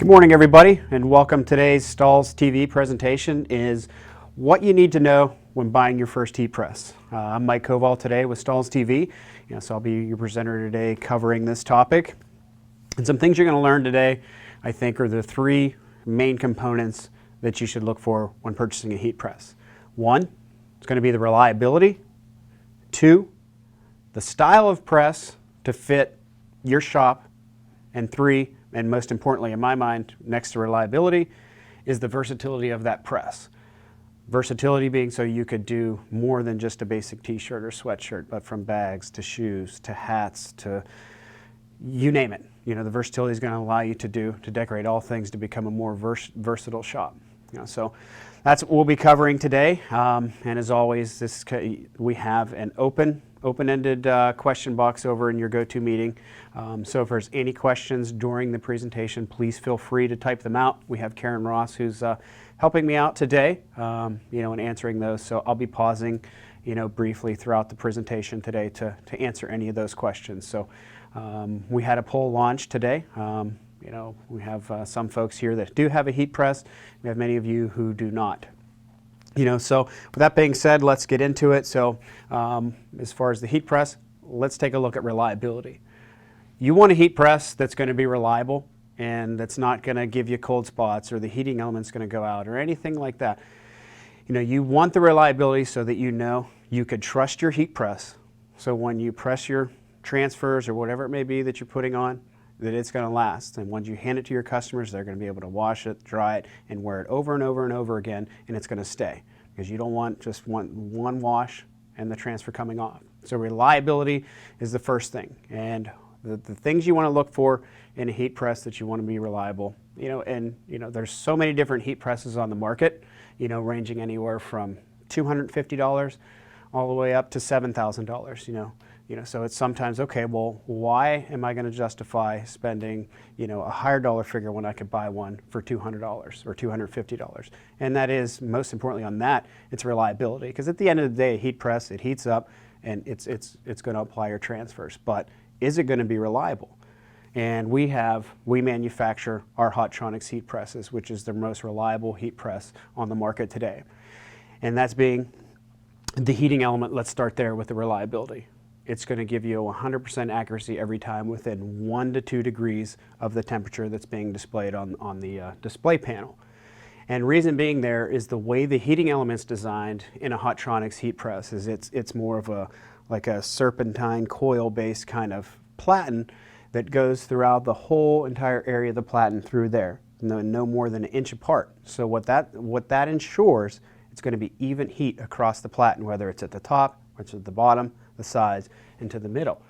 Good morning, everybody, and welcome. Today's Stahls TV presentation is what you need to know when buying your first heat press. I'm Mike Koval today with Stahls TV, so I'll be your presenter today covering this topic. And some things you're going to learn today, I think, are the three main components that you should look for when purchasing a heat press. One, it's going to be the reliability. Two, the style of press to fit your shop. And three, and most importantly in my mind, next to reliability, is the versatility of that press. Versatility being so you could do more than just a basic t-shirt or sweatshirt, but from bags to shoes to hats to you name it. The versatility is going to allow you to decorate all things to become a more versatile shop. So that's what we'll be covering today. And as always, we have an open-ended question box over in your go-to-meeting. So if there's any questions during the presentation, please feel free to type them out. We have Karen Ross, who's helping me out today, in answering those. So I'll be pausing, briefly throughout the presentation today to answer any of those questions. So we had a poll launch today. We have some folks here that do have a heat press. We have many of you who do not. So with that being said, let's get into it. So as far as the heat press, let's take a look at reliability. You want a heat press that's going to be reliable and that's not going to give you cold spots or the heating element's going to go out or anything like that. You want the reliability so that you could trust your heat press. So when you press your transfers or whatever it may be that you're putting on, that it's going to last. And once you hand it to your customers, they're going to be able to wash it, dry it, and wear it over and over and over again, and it's going to stay. Because you don't want just one wash and the transfer coming off. So reliability is the first thing. And the things you want to look for in a heat press that you want to be reliable, there's so many different heat presses on the market, ranging anywhere from $250 all the way up to $7,000, so it's sometimes, okay, well, why am I going to justify spending, a higher dollar figure when I could buy one for $200 or $250? And that is, most importantly on that, it's reliability. Because at the end of the day, a heat press, it heats up and it's going to apply your transfers. But is it going to be reliable? And we manufacture our Hotronix heat presses, which is the most reliable heat press on the market today. And that's being the heating element. Let's start there with the reliability. It's going to give you 100% accuracy every time within 1 to 2 degrees of the temperature that's being displayed on the display panel. And reason being there is the way the heating element's designed in a Hotronix heat press is it's more of like a serpentine coil-based kind of platen that goes throughout the whole entire area of the platen through there, no more than 1 inch apart. So what that ensures, it's going to be even heat across the platen, whether it's at the top, or it's at the bottom, the sides, and to the middle.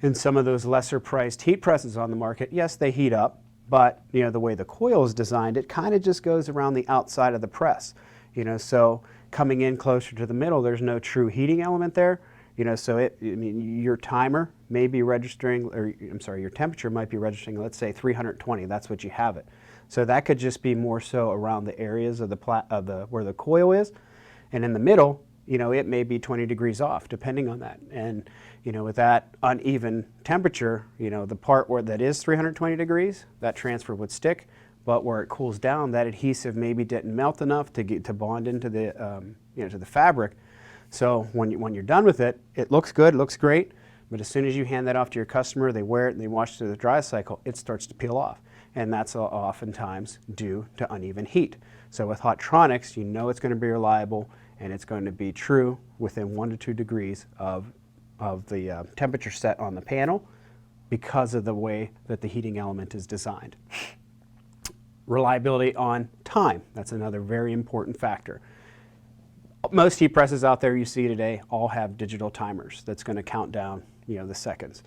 And some of those lesser priced heat presses on the market, yes, they heat up, but the way the coil is designed, it kind of just goes around the outside of the press. So coming in closer to the middle, there's no true heating element there. So your timer may be registering, your temperature might be registering, let's say 320, that's what you have it. So that could just be more so around the areas of where the coil is, and in the middle, it may be 20 degrees off, depending on that. And, with that uneven temperature, the part where that is 320 degrees, that transfer would stick, but where it cools down, that adhesive maybe didn't melt enough to bond into the, to the fabric. So when you're done with it, it looks good, it looks great, but as soon as you hand that off to your customer, they wear it and they wash through the dry cycle, it starts to peel off. And that's oftentimes due to uneven heat. So with Hotronix, it's going to be reliable, and it's going to be true within 1 to 2 degrees of the temperature set on the panel because of the way that the heating element is designed. Reliability on time, that's another very important factor. Most heat presses out there you see today all have digital timers that's going to count down the seconds.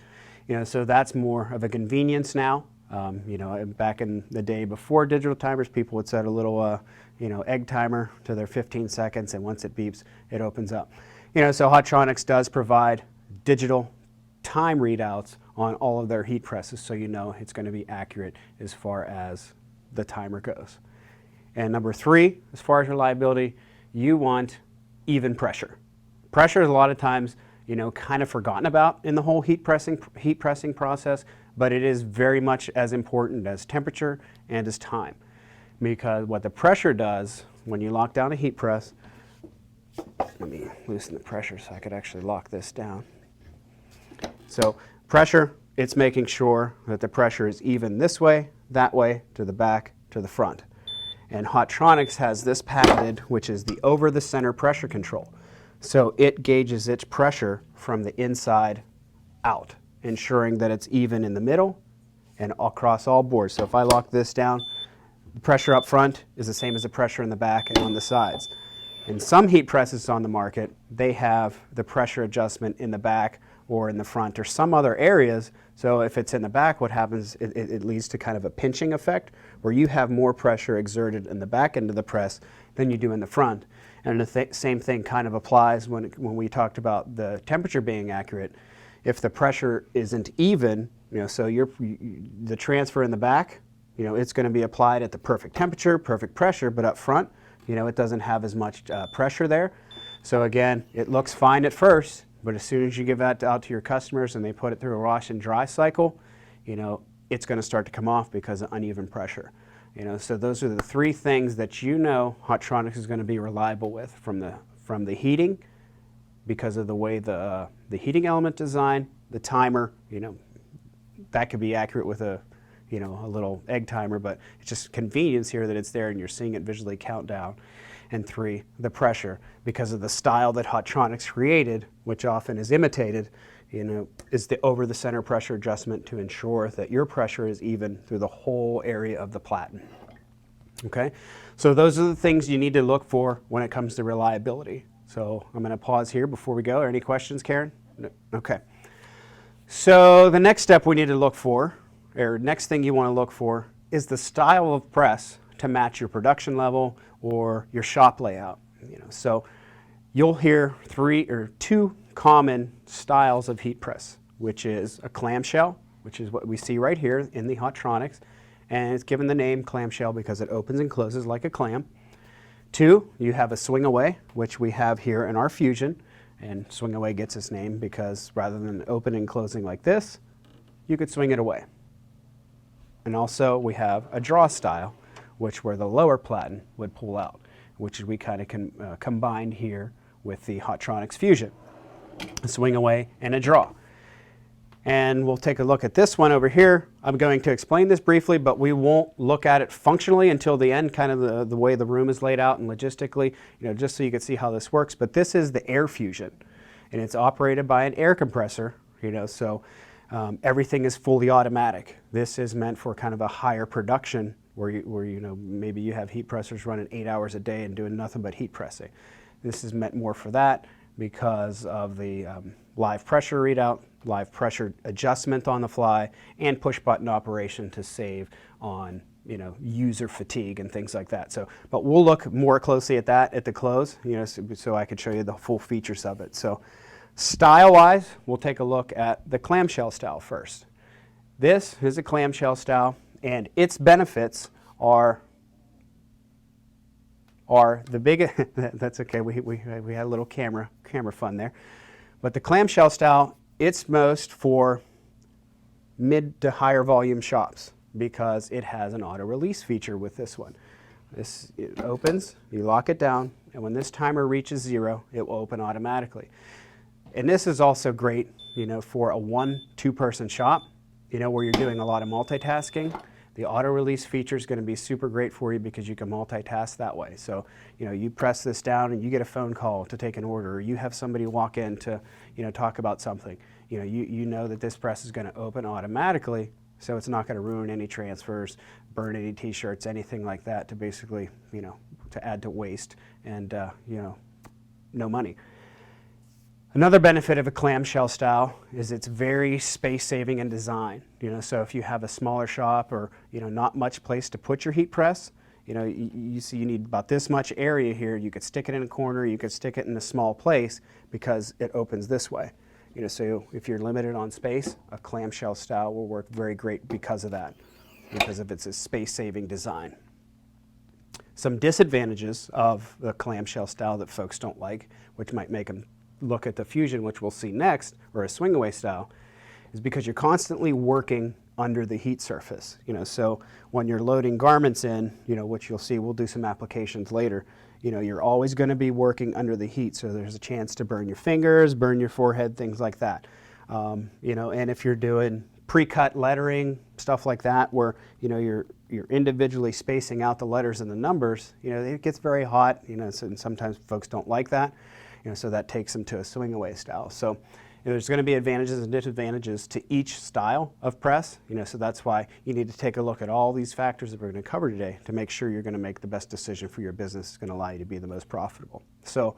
So that's more of a convenience now. Back in the day before digital timers, people would set a little egg timer to their 15 seconds, and once it beeps, it opens up. So Hotronix does provide digital time readouts on all of their heat presses, so it's going to be accurate as far as the timer goes. And number 3, as far as reliability, you want even pressure. Pressure is a lot of times kind of forgotten about in the whole heat pressing process, but it is very much as important as temperature and as time. Because what the pressure does when you lock down a heat press, let me loosen the pressure so I could actually lock this down. So pressure, it's making sure that the pressure is even this way, that way, to the back, to the front. And Hotronix has this patented, which is the over-the-center pressure control. So it gauges its pressure from the inside out, ensuring that it's even in the middle and across all boards. So if I lock this down, the pressure up front is the same as the pressure in the back and on the sides. And some heat presses on the market, they have the pressure adjustment in the back or in the front or some other areas. So if it's in the back, what happens, it leads to kind of a pinching effect where you have more pressure exerted in the back end of the press than you do in the front. And the same thing kind of applies when we talked about the temperature being accurate. If the pressure isn't even, so the transfer in the back, it's going to be applied at the perfect temperature, perfect pressure, but up front, it doesn't have as much pressure there. So again, it looks fine at first, but as soon as you give that out to your customers and they put it through a wash and dry cycle, it's going to start to come off because of uneven pressure. So those are the three things that Hotronix is going to be reliable with, from the heating, because of the way the heating element design, the timer, that could be accurate with a little egg timer, but it's just convenience here that it's there and you're seeing it visually count down. And 3, the pressure, because of the style that Hotronix created, which often is imitated, is the over-the-center pressure adjustment to ensure that your pressure is even through the whole area of the Platen. Okay, so those are the things you need to look for when it comes to reliability. So I'm going to pause here before we go. Any questions, Karen? No. Okay. So the next step we need to look for, or next thing you want to look for, is the style of press to match your production level or your shop layout. So you'll hear 2 common styles of heat press, which is a clamshell, which is what we see right here in the Hotronix, and it's given the name clamshell because it opens and closes like a clam. 2, you have a swing away, which we have here in our Fusion, and swing away gets its name because rather than opening and closing like this, you could swing it away. And also we have a draw style, which where the lower Platen would pull out, which we kind of combined here with the Hotronix Fusion. A swing away and a draw. And we'll take a look at this one over here. I'm going to explain this briefly, but we won't look at it functionally until the end, kind of the way the room is laid out and logistically, just so you can see how this works. But this is the Air Fusion, and it's operated by an air compressor, so everything is fully automatic. This is meant for kind of a higher production where maybe you have heat pressers running 8 hours a day and doing nothing but heat pressing. This is meant more for that because of the live pressure readout, live pressure adjustment on the fly, and push button operation to save on user fatigue and things like that. So, but we'll look more closely at that at the close, so I could show you the full features of it. So style-wise, we'll take a look at the clamshell style first. This is a clamshell style, and its benefits are the biggest. That's okay. We had a little camera fun there, but the clamshell style, it's most for mid to higher volume shops because it has an auto release feature with this one. It opens, you lock it down, and when this timer reaches 0, it will open automatically. And this is also great, for a 1-2 person shop, where you're doing a lot of multitasking. The auto release feature is going to be super great for you because you can multitask that way. So, you press this down and you get a phone call to take an order, or you have somebody walk in to, talk about something. You know that this press is going to open automatically, so it's not going to ruin any transfers, burn any t-shirts, anything like that to basically, to add to waste and, no money. Another benefit of a clamshell style is it's very space saving in design. So if you have a smaller shop or not much place to put your heat press, you see you need about this much area here. You could stick it in a corner, you could stick it in a small place because it opens this way. So if you're limited on space, a clamshell style will work very great because of that, because of its space saving design. Some disadvantages of the clamshell style that folks don't like, which might make them look at the Fusion, which we'll see next, or a swing away style, is because you're constantly working under the heat surface. So when you're loading garments in, which you'll see, we'll do some applications later, you're always going to be working under the heat, so there's a chance to burn your fingers, burn your forehead, things like that. And if you're doing pre-cut lettering, stuff like that, where you're individually spacing out the letters and the numbers, it gets very hot, and sometimes folks don't like that, so that takes them to a swing away style. So there's going to be advantages and disadvantages to each style of press, so that's why you need to take a look at all these factors that we're going to cover today to make sure you're going to make the best decision for your business. It's going to allow you to be the most profitable. So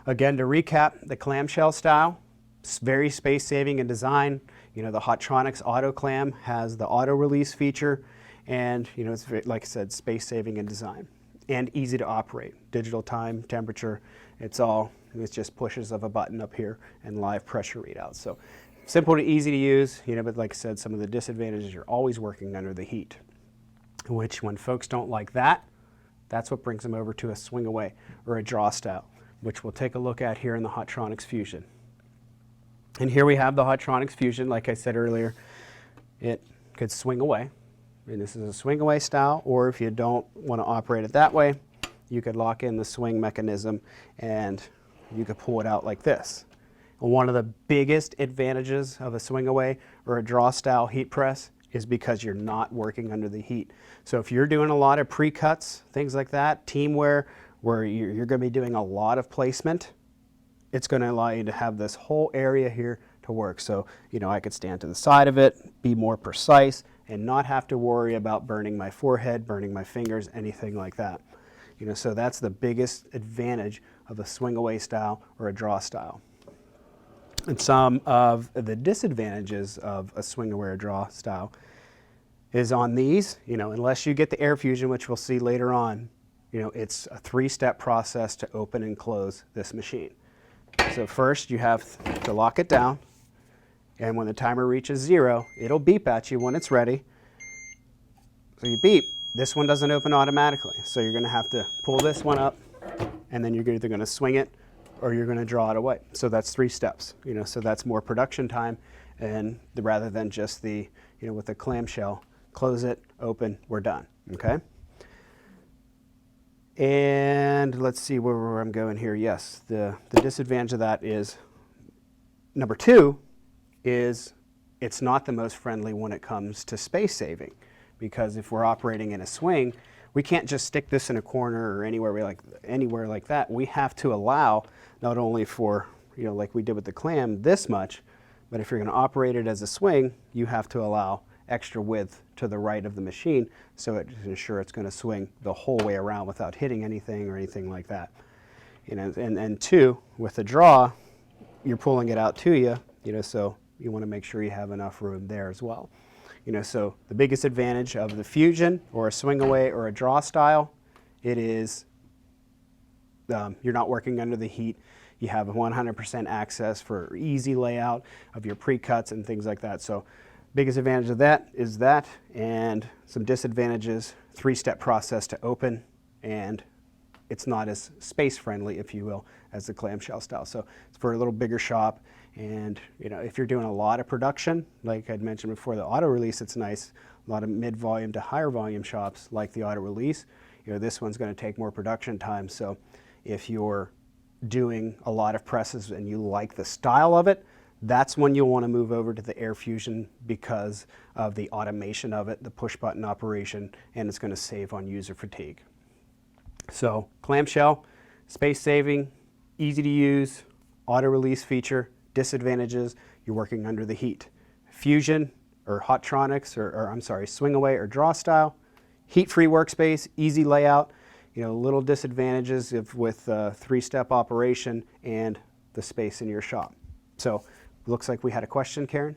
again, to recap, the clamshell style, it's very space saving in design. The Hotronix Auto Clam has the auto release feature, and it's very, like I said, space saving in design and easy to operate. Digital time, temperature, it's just pushes of a button up here and live pressure readouts. So simple to easy to use, but like I said, some of the disadvantages, you're always working under the heat, which when folks don't like that, that's what brings them over to a swing away or a draw style, which we'll take a look at here in the Hotronix Fusion. And here we have the Hotronix Fusion. Like I said earlier, it could swing away, and this is a swing away style, or if you don't want to operate it that way, you could lock in the swing mechanism and you could pull it out like this. And one of the biggest advantages of a swing away or a draw style heat press is because you're not working under the heat. So if you're doing a lot of pre-cuts, things like that, teamwear, where you're going to be doing a lot of placement, it's going to allow you to have this whole area here to work. So, I could stand to the side of it, be more precise, and not have to worry about burning my forehead, burning my fingers, anything like that. So that's the biggest advantage of a swing away style or a draw style. And some of the disadvantages of a swing away or draw style is on these, unless you get the air fusion, which we'll see later on, it's a 3-step process to open and close this machine. So first you have to lock it down, and when the timer reaches 0, it'll beep at you when it's ready. So you beep. This one doesn't open automatically, so you're going to have to pull this one up, and then you're either going to swing it or you're going to draw it away. So that's 3 steps, so that's more production time, and rather than just the, with the clamshell, close it, open, we're done, okay? And let's see where I'm going here. Yes, the disadvantage of that is, number 2, is it's not the most friendly when it comes to space saving. Because if we're operating in a swing, we can't just stick this in a corner or anywhere like that. We have to allow not only for, like we did with the clam, this much, but if you're going to operate it as a swing, you have to allow extra width to the right of the machine so it to ensure it's going to swing the whole way around without hitting anything or anything like that. And 2, with the draw, you're pulling it out to you, so you want to make sure you have enough room there as well. So the biggest advantage of the Fusion or a swing away or a draw style, it is you're not working under the heat. You have 100% access for easy layout of your pre-cuts and things like that. So biggest advantage of that is that, and some disadvantages, 3-step process to open, and it's not as space friendly, if you will, as the clamshell style. So it's for a little bigger shop. And if you're doing a lot of production, like I'd mentioned before, the auto release, it's nice. A lot of mid-volume to higher volume shops like the auto release, this one's going to take more production time. So if you're doing a lot of presses and you like the style of it, that's when you'll want to move over to the air fusion because of the automation of it, the push button operation, and it's going to save on user fatigue. So clamshell, space saving, easy to use, auto release feature. Disadvantages, you're working under the heat. Fusion or Hotronix or I'm sorry, swing away or draw style, heat-free workspace, easy layout, little disadvantages with 3-step operation and the space in your shop. So looks like we had a question, Karen.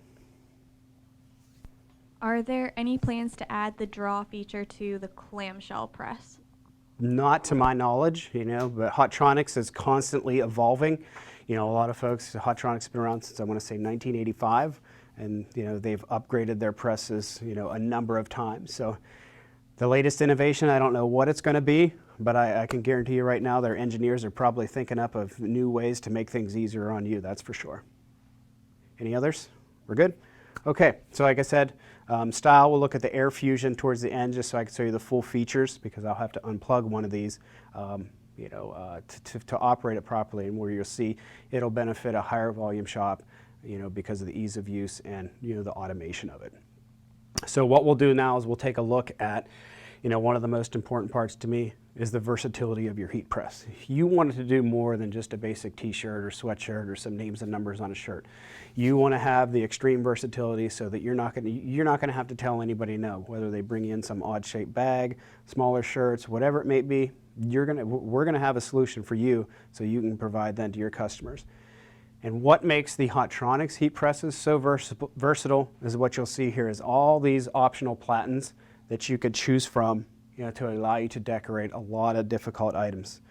Are there any plans to add the draw feature to the clamshell press? Not to my knowledge, but Hotronix is constantly evolving. A lot of folks, Hotronix has been around since I want to say 1985, and they've upgraded their presses, a number of times. So the latest innovation, I don't know what it's going to be, but I can guarantee you right now their engineers are probably thinking up of new ways to make things easier on you, that's for sure. Any others? We're good? Okay, so like I said, Style, we'll look at the Air Fusion towards the end just so I can show you the full features, because I'll have to unplug one of these to operate it properly, and where you'll see it'll benefit a higher volume shop, because of the ease of use and the automation of it. So what we'll do now is we'll take a look at, one of the most important parts to me is the versatility of your heat press. You want it to do more than just a basic t-shirt or sweatshirt or some names and numbers on a shirt. You want to have the extreme versatility so that you're not going to have to tell anybody no, whether they bring in some odd shaped bag, smaller shirts, whatever it may be. We're going to have a solution for you so you can provide that to your customers. And what makes the Hotronix heat presses so versatile is what you'll see here is all these optional Platens that you could choose from, to allow you to decorate a lot of difficult items.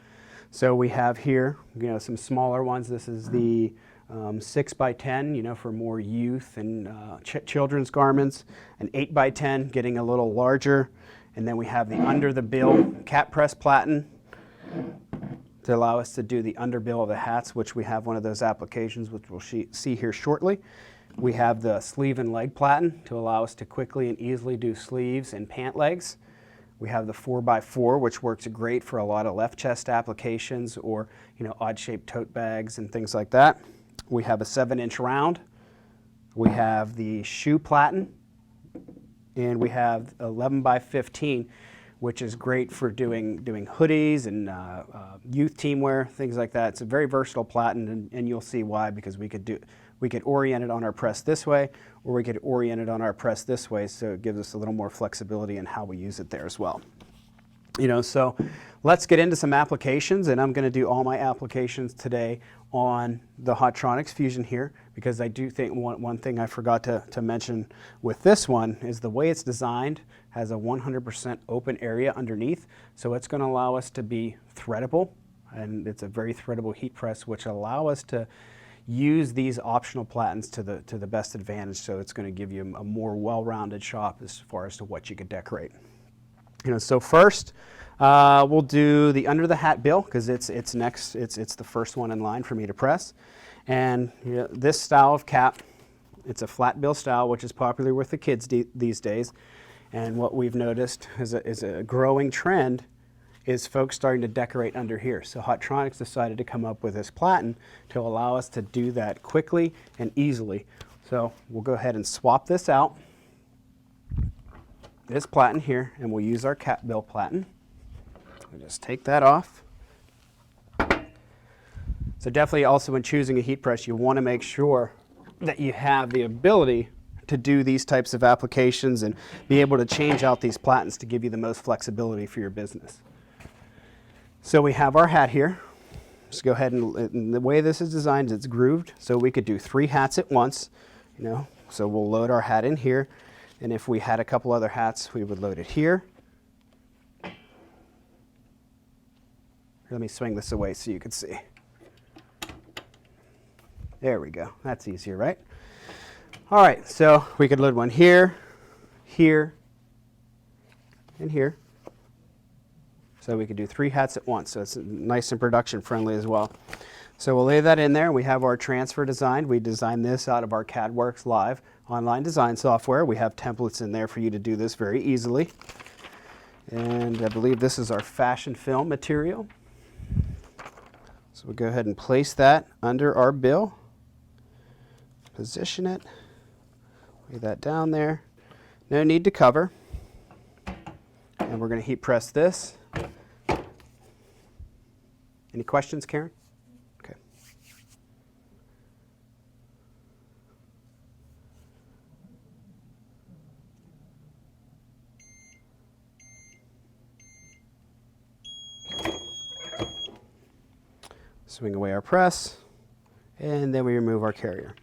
So we have here, some smaller ones. This is the 6x10, for more youth and children's garments. An 8x10, getting a little larger. And then we have the under the bill cap press Platen to allow us to do the underbill of the hats, which we have one of those applications, which we'll see here shortly. We have the sleeve and leg Platen to allow us to quickly and easily do sleeves and pant legs. We have the 4x4, which works great for a lot of left chest applications or odd-shaped tote bags and things like that. We have a 7-inch round. We have the shoe Platen, and we have 11x15, which is great for doing hoodies and youth teamwear, things like that. It's a very versatile Platen, and you'll see why, because we could orient it on our press this way, or we could orient it on our press this way, so it gives us a little more flexibility in how we use it there as well. So let's get into some applications, and I'm going to do all my applications today on the Hotronix Fusion here, because I do think one thing I forgot to mention with this one is the way it's designed has a 100% open area underneath, so it's going to allow us to be threadable, and it's a very threadable heat press, which allow us to use these optional Platens to the best advantage. So it's going to give you a more well-rounded shop as far as to what you could decorate. So first we'll do the under the hat bill, because it's next. It's the first one in line for me to press. And this style of cap, it's a flat bill style, which is popular with the kids these days. And what we've noticed is a growing trend is folks starting to decorate under here. So Hotronix decided to come up with this Platen to allow us to do that quickly and easily. So we'll go ahead and swap this out, this Platen here, and we'll use our cap bill Platen. We'll just take that off. So definitely also when choosing a heat press, you want to make sure that you have the ability to do these types of applications and be able to change out these Platens to give you the most flexibility for your business. So we have our hat here. Just go ahead and the way this is designed, it's grooved, so we could do 3 hats at once. So we'll load our hat in here, and if we had a couple other hats, we would load it here. Let me swing this away so you can see. There we go. That's easier, right? All right, so we could load one here, here, and here. So we could do 3 hats at once, so it's nice and production friendly as well. So we'll lay that in there. We have our transfer designed. We designed this out of our CADWorks Live online design software. We have templates in there for you to do this very easily. And I believe this is our fashion film material. So we'll go ahead and place that under our bill. Position it. Lay that down there. No need to cover. And we're going to heat press this. Any questions, Karen? Okay. Swing away our press, and then we remove our carrier.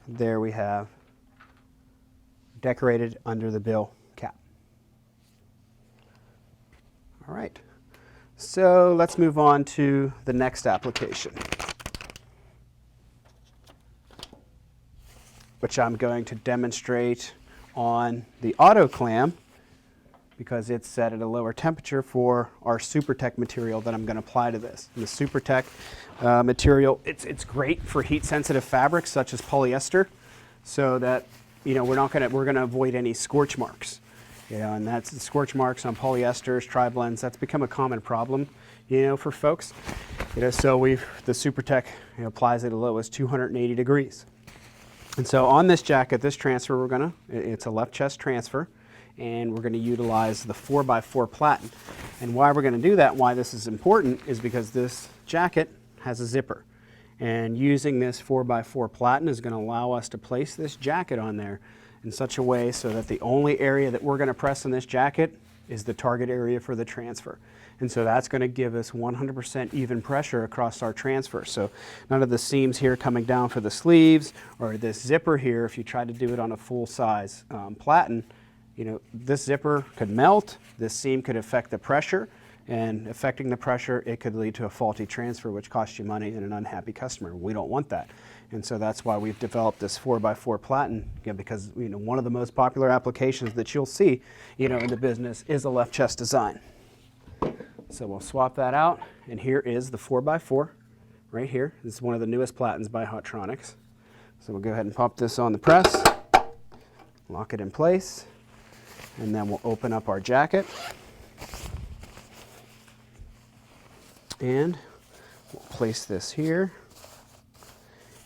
There we have decorated under the bill cap. All right. So let's move on to the next application, which I'm going to demonstrate on the auto clam, because it's set at a lower temperature for our SuperTEK material that I'm going to apply to this. And the SuperTEK material, it's great for heat sensitive fabrics such as polyester, so that we're gonna avoid any scorch marks. And that's the scorch marks on polyesters, tri-blends. That's become a common problem, for folks. So the SuperTEK applies it as low as 280 degrees. And so on this jacket, this transfer, it's a left chest transfer, and we're gonna utilize the 4x4 Platen. And why we're gonna do that, why this is important, is because this jacket has a zipper. And using this 4x4 Platen is gonna allow us to place this jacket on there in such a way so that the only area that we're going to press in this jacket is the target area for the transfer. And so that's going to give us 100% even pressure across our transfer. So none of the seams here coming down for the sleeves, or this zipper here, if you try to do it on a full size Platen, this zipper could melt, this seam could affect the pressure, and affecting the pressure, it could lead to a faulty transfer, which costs you money and an unhappy customer. We don't want that. And so that's why we've developed this 4x4 Platen, because one of the most popular applications that you'll see in the business is a left chest design. So we'll swap that out, and here is the 4x4 right here. This is one of the newest Platens by Hotronix. So we'll go ahead and pop this on the press, lock it in place, and then we'll open up our jacket. And we'll place this here.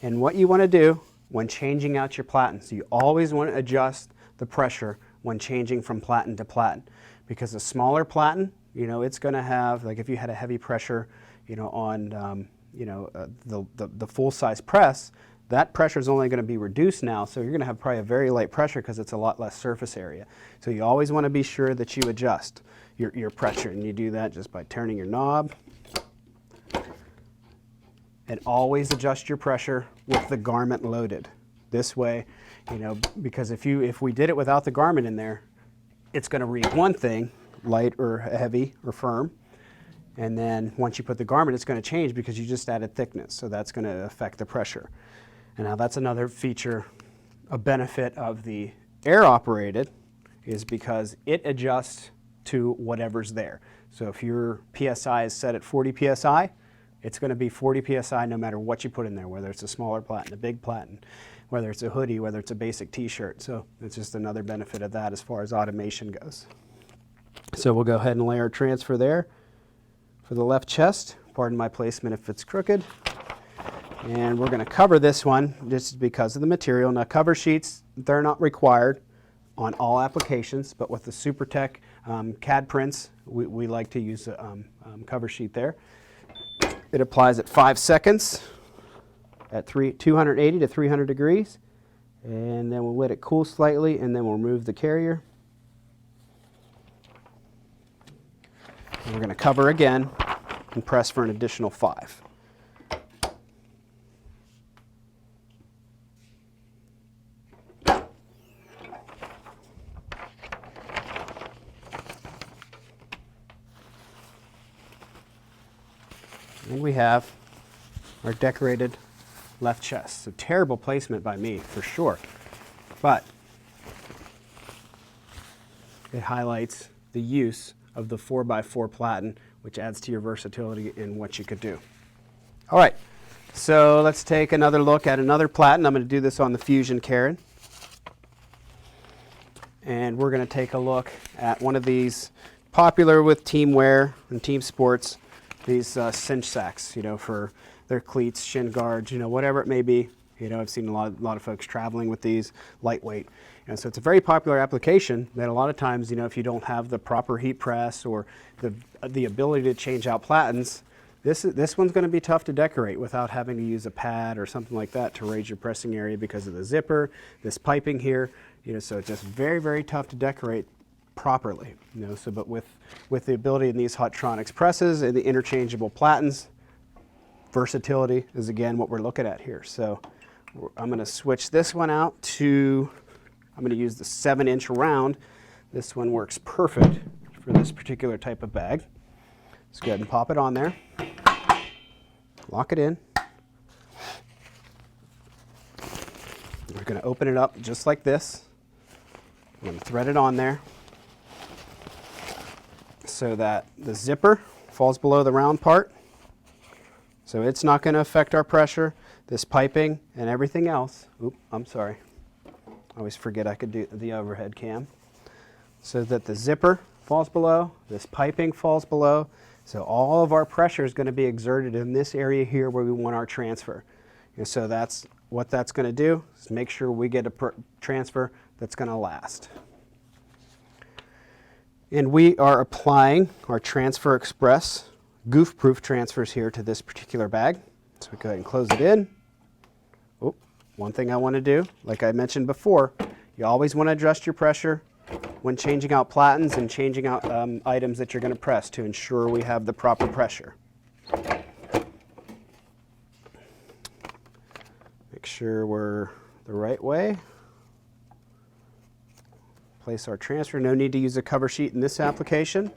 And what you want to do when changing out your Platens, you always want to adjust the pressure when changing from Platen to Platen. Because a smaller Platen, it's going to have, like if you had a heavy pressure, on the full-size press, that pressure is only going to be reduced now, so you're going to have probably a very light pressure because it's a lot less surface area. So you always want to be sure that you adjust your pressure, and you do that just by turning your knob. And always adjust your pressure with the garment loaded. This way, because if we did it without the garment in there, it's going to read one thing, light or heavy or firm. And then once you put the garment, it's going to change because you just added thickness. So that's going to affect the pressure. And now that's another feature, a benefit of the air operated, is because it adjusts to whatever's there. So if your PSI is set at 40 PSI, it's going to be 40 PSI no matter what you put in there, whether it's a smaller Platen, a big Platen, whether it's a hoodie, whether it's a basic t-shirt. So it's just another benefit of that as far as automation goes. So we'll go ahead and lay our transfer there for the left chest. Pardon my placement if it's crooked. And we're going to cover this one just because of the material. Now cover sheets, they're not required on all applications, but with the SuperTEK CAD prints, we like to use a cover sheet there. It applies at 5 seconds at 280 to 300 degrees. And then we'll let it cool slightly, and then we'll remove the carrier. And we're going to cover again and press for an additional 5. And we have our decorated left chest. So terrible placement by me, for sure. But it highlights the use of the 4x4 Platen, which adds to your versatility in what you could do. All right, so let's take another look at another Platen. I'm going to do this on the Fusion Karen. And we're going to take a look at one of these popular with team wear and team sports, these cinch sacks, for their cleats, shin guards, whatever it may be. I've seen a lot of folks traveling with these, lightweight. And so it's a very popular application that a lot of times, if you don't have the proper heat press or the ability to change out Platens, this one's going to be tough to decorate without having to use a pad or something like that to raise your pressing area because of the zipper, this piping here. So it's just very, very tough to decorate properly. But with the ability in these Hotronix presses and the interchangeable Platens, versatility is again what we're looking at here. So I'm going to switch this one out to, I'm going to use the 7-inch round. This one works perfect for this particular type of bag. Let's go ahead and pop it on there. Lock it in. We're going to open it up just like this. I'm going to thread it on there so that the zipper falls below the round part. So it's not going to affect our pressure. This piping and everything else, I'm sorry, I always forget I could do the overhead cam. So that the zipper falls below, this piping falls below. So all of our pressure is going to be exerted in this area here where we want our transfer. And so that's what that's going to do, is make sure we get a transfer that's going to last. And we are applying our Transfer Express goof-proof transfers here to this particular bag. So we go ahead and close it in. Oh, one thing I want to do, like I mentioned before, you always want to adjust your pressure when changing out platens and changing out items that you're going to press to ensure we have the proper pressure. Make sure we're the right way. Place our transfer. No need to use a cover sheet in this application.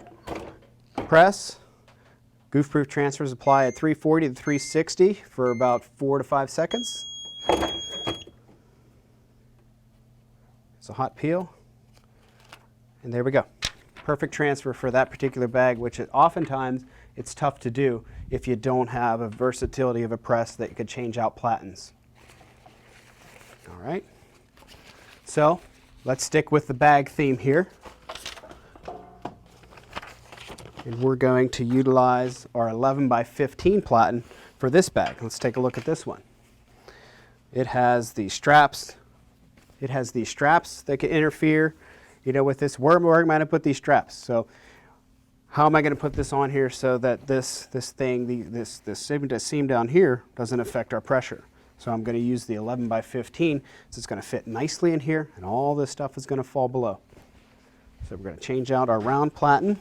Press. Goof-proof transfers apply at 340 to 360 for about 4 to 5 seconds. It's a hot peel. And there we go. Perfect transfer for that particular bag, which oftentimes it's tough to do if you don't have a versatility of a press that you could change out platens. All right. So let's stick with the bag theme here. And we're going to utilize our 11 by 15 platen for this bag. Let's take a look at this one. It has the straps. It has these straps that can interfere, with this. Where am I going to put these straps? So how am I going to put this on here so that this seam down here doesn't affect our pressure? So I'm going to use the 11 by 15. So it's going to fit nicely in here, and all this stuff is going to fall below. So we're going to change out our round platen.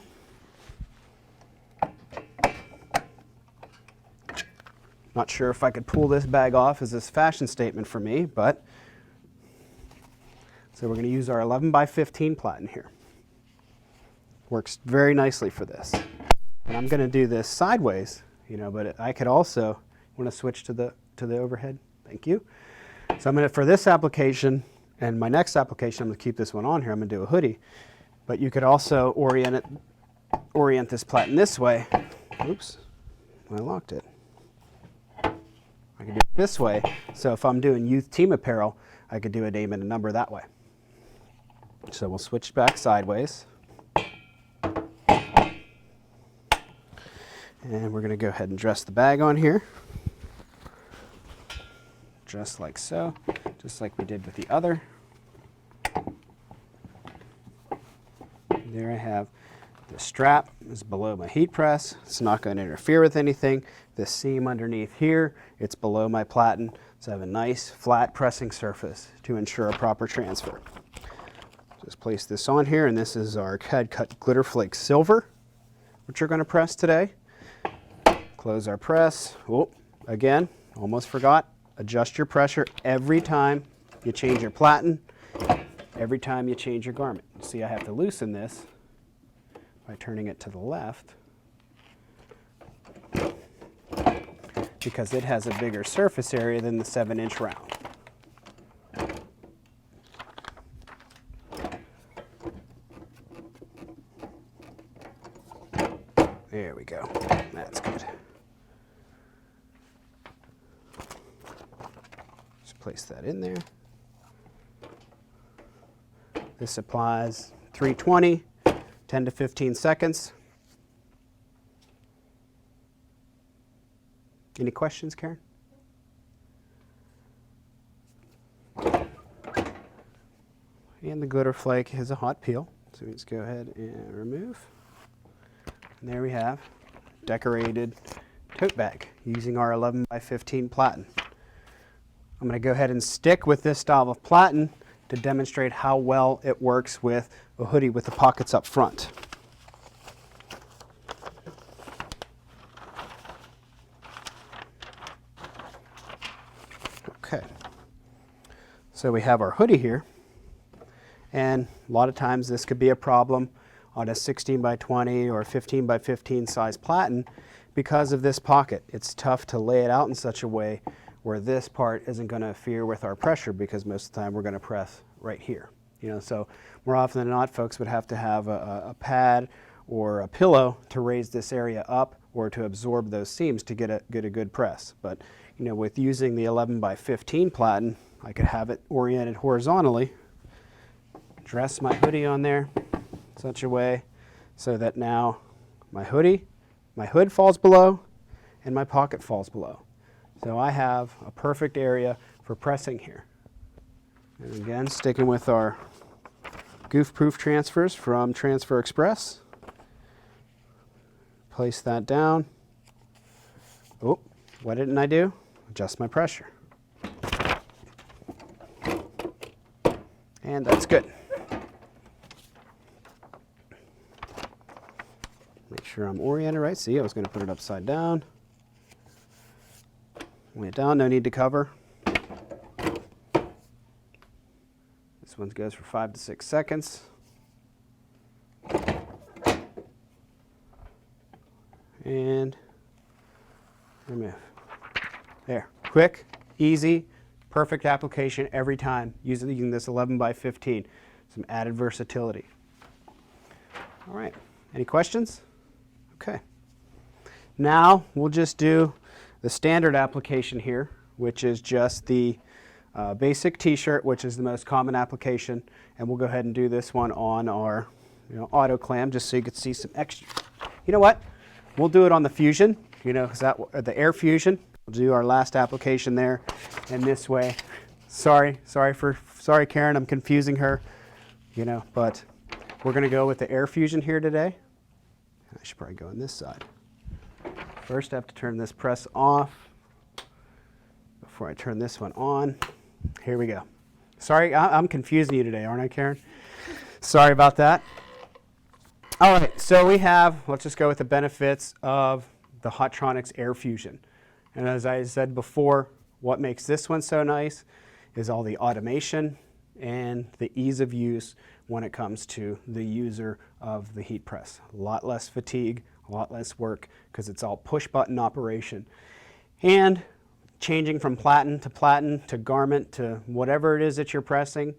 Not sure if I could pull this bag off as this fashion statement for me, but so we're going to use our 11 by 15 platen here. Works very nicely for this. And I'm going to do this sideways, but I could also want to switch to the overhead. Thank you. So I'm going to, for this application and my next application, I'm going to keep this one on here. I'm going to do a hoodie, but you could also orient this platen this way. Oops, I locked it. I can do it this way. So if I'm doing youth team apparel, I could do a name and a number that way. So we'll switch back sideways. And we're going to go ahead and dress the bag on here. Just like so, just like we did with the other. There I have the strap is below my heat press. It's not going to interfere with anything. The seam underneath here, it's below my platen. So I have a nice flat pressing surface to ensure a proper transfer. Just place this on here, and this is our CAD cut glitter flake silver, which we're going to press today. Close our press. Oh, again, almost forgot. Adjust your pressure every time you change your platen, every time you change your garment. See, I have to loosen this by turning it to the left because it has a bigger surface area than the 7-inch round. There we go. That's good. Just place that in there. This applies 320, 10 to 15 seconds. Any questions, Karen? And the glitter flake has a hot peel, so let's go ahead and remove. And there we have decorated tote bag using our 11 by 15 platen. I'm going to go ahead and stick with this style of platen to demonstrate how well it works with a hoodie with the pockets up front. Okay, so we have our hoodie here, and a lot of times this could be a problem on a 16 by 20 or 15 by 15 size platen because of this pocket. It's tough to lay it out in such a way where this part isn't going to interfere with our pressure because most of the time we're going to press right here. So more often than not, folks would have to have a pad or a pillow to raise this area up or to absorb those seams to get a good press. But with using the 11 by 15 platen, I could have it oriented horizontally dress my hoodie on there such a way so that now my hood falls below and my pocket falls below. So I have a perfect area for pressing here. And again, sticking with our goof-proof transfers from Transfer Express. Place that down. Oh, what didn't I do? Adjust my pressure. And that's good. Make sure I'm oriented right. See, I was going to put it upside down. Lay it down, no need to cover. This one goes for 5 to 6 seconds. And remove. There, quick, easy, perfect application every time using this 11 by 15. Some added versatility. All right, any questions? Okay. Now we'll just do the standard application here, which is just the basic t-shirt, which is the most common application. And we'll go ahead and do this one on our auto clam just so you can see some extra. You know what? We'll do it on the Fusion, the Air Fusion. We'll do our last application there. And this way, sorry Karen, I'm confusing her, but we're going to go with the Air Fusion here today. I should probably go on this side. First, I have to turn this press off before I turn this one on. Here we go. Sorry, I'm confusing you today, aren't I, Karen? Sorry about that. All right, so we have, let's just go with the benefits of the Hotronix Air Fusion. And as I said before, what makes this one so nice is all the automation and the ease of use when it comes to the user of the heat press. A lot less fatigue, a lot less work, because it's all push button operation. And changing from Platen to garment to whatever it is that you're pressing,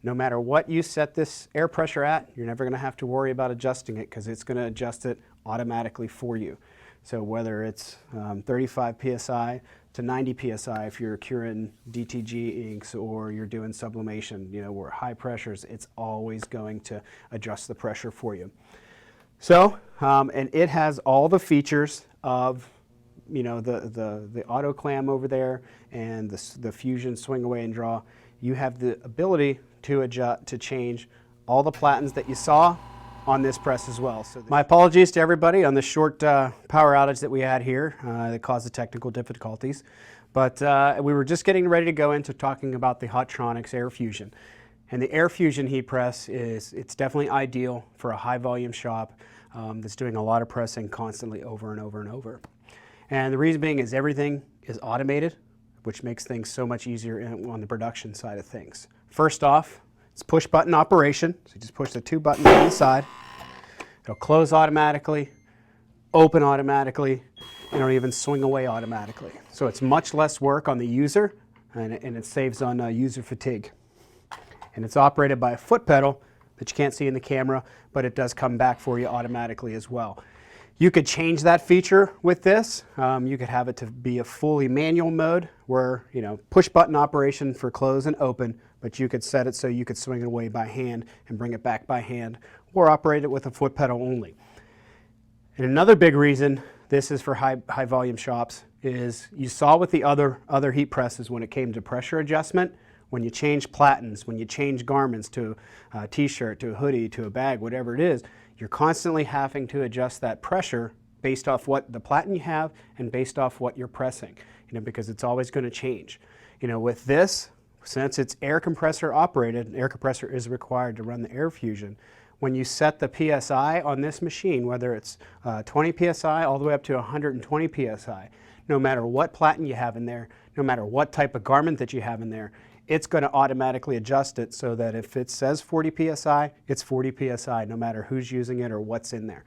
no matter what you set this air pressure at, you're never going to have to worry about adjusting it because it's going to adjust it automatically for you. So whether it's 35 psi to 90 psi if you're curing DTG inks or you're doing sublimation, where high pressures, it's always going to adjust the pressure for you. So, and it has all the features of the auto clam over there and the Fusion swing away and draw. You have the ability to adjust, to change all the Platens that you saw on this press as well. So my apologies to everybody on the short power outage that we had here that caused the technical difficulties. But we were just getting ready to go into talking about the Hotronix Air Fusion. And the Air Fusion heat press it's definitely ideal for a high volume shop that's doing a lot of pressing constantly over and over and over. And the reason being is everything is automated, which makes things so much easier on the production side of things. First off, it's push button operation. So you just push the 2 buttons on the side. It'll close automatically, open automatically, and it'll even swing away automatically. So it's much less work on the user, and it saves on user fatigue. And it's operated by a foot pedal that you can't see in the camera, but it does come back for you automatically as well. You could change that feature with this. You could have it to be a fully manual mode where, push button operation for close and open, but you could set it so you could swing it away by hand and bring it back by hand or operate it with a foot pedal only. And another big reason this is for high volume shops is you saw with the other heat presses when it came to pressure adjustment, when you change Platens, when you change garments to a t-shirt, to a hoodie, to a bag, whatever it is, you're constantly having to adjust that pressure based off what the Platen you have and based off what you're pressing, because it's always going to change. With this, since it's air compressor operated, air compressor is required to run the Air Fusion. When you set the PSI on this machine, whether it's 20 PSI all the way up to 120 PSI, no matter what Platen you have in there, no matter what type of garment that you have in there, it's going to automatically adjust it so that if it says 40 PSI, it's 40 PSI, no matter who's using it or what's in there.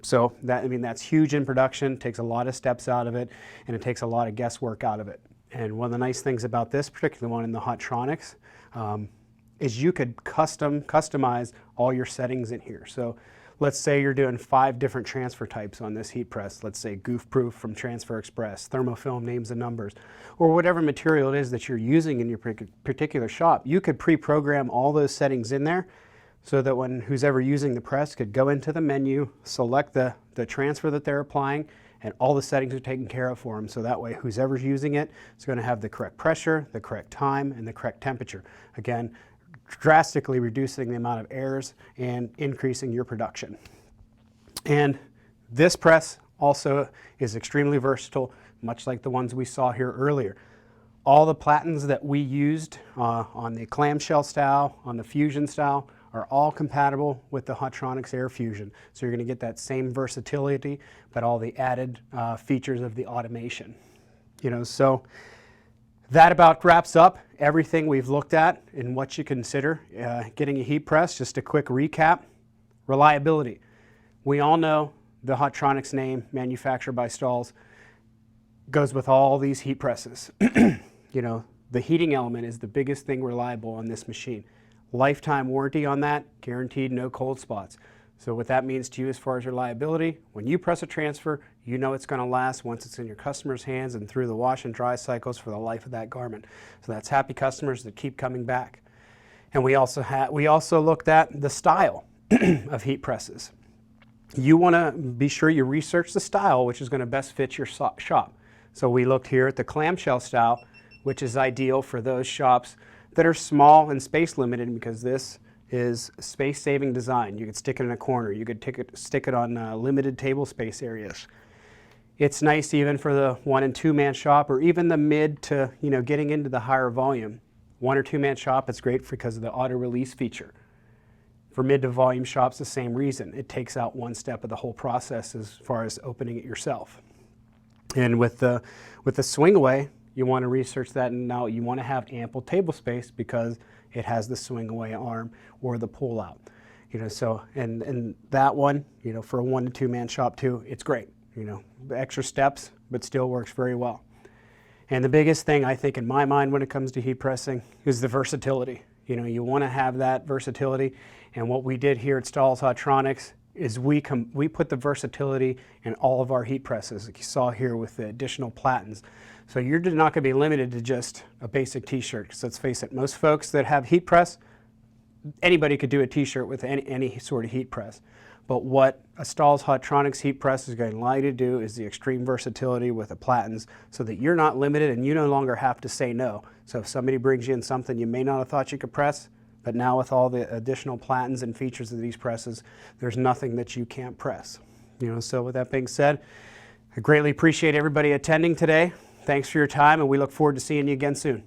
So that's huge in production, takes a lot of steps out of it, and it takes a lot of guesswork out of it. And one of the nice things about this particular one in the Hotronix is you could customize all your settings in here. So let's say you're doing 5 different transfer types on this heat press. Let's say Goof Proof from Transfer Express, Thermofilm names and numbers, or whatever material it is that you're using in your particular shop. You could pre-program all those settings in there so that when who's ever using the press could go into the menu, select the transfer that they're applying, and all the settings are taken care of for them. So that way who's ever using it is going to have the correct pressure, the correct time, and the correct temperature. Again, drastically reducing the amount of errors and increasing your production. And this press also is extremely versatile, much like the ones we saw here earlier. All the Platens that we used on the Clamshell Style, on the Fusion Style, are all compatible with the Hotronix Air Fusion. So you're going to get that same versatility, but all the added features of the automation. So that about wraps up everything we've looked at and what you consider getting a heat press. Just a quick recap. Reliability. We all know the Hotronix name, manufactured by Stahls, goes with all these heat presses. The heating element is the biggest thing reliable on this machine. Lifetime warranty on that, guaranteed no cold spots. So what that means to you as far as reliability, when you press a transfer, you know it's going to last once it's in your customer's hands and through the wash and dry cycles for the life of that garment. So that's happy customers that keep coming back. And we also looked at the style of heat presses. You want to be sure you research the style which is going to best fit your shop. So we looked here at the Clamshell Style, which is ideal for those shops that are small and space limited, because this is space-saving design. You could stick it in a corner. You could stick it on limited table space areas. It's nice even for the 1- and 2-man shop, or even the mid to getting into the higher volume. 1- or 2-man shop, it's great because of the auto-release feature. For mid to volume shops, the same reason. It takes out one step of the whole process as far as opening it yourself. And with the swing away, you want to research that, and now you want to have ample table space because it has the swing away arm or the pull out. So and that one, for a 1- to 2-man shop too, it's great. Extra steps, but still works very well. And the biggest thing I think in my mind when it comes to heat pressing is the versatility. You want to have that versatility, and what we did here at Stahls Hotronix is we put the versatility in all of our heat presses, like you saw here with the additional Platens. So you're not going to be limited to just a basic t-shirt, because let's face it, most folks that have heat press, anybody could do a t-shirt with any sort of heat press. But what a Stahls Hotronix heat press is going to allow you to do is the extreme versatility with the Platens, so that you're not limited and you no longer have to say no. So if somebody brings you in something you may not have thought you could press, but now with all the additional Platens and features of these presses, there's nothing that you can't press. So with that being said, I greatly appreciate everybody attending today. Thanks for your time, and we look forward to seeing you again soon.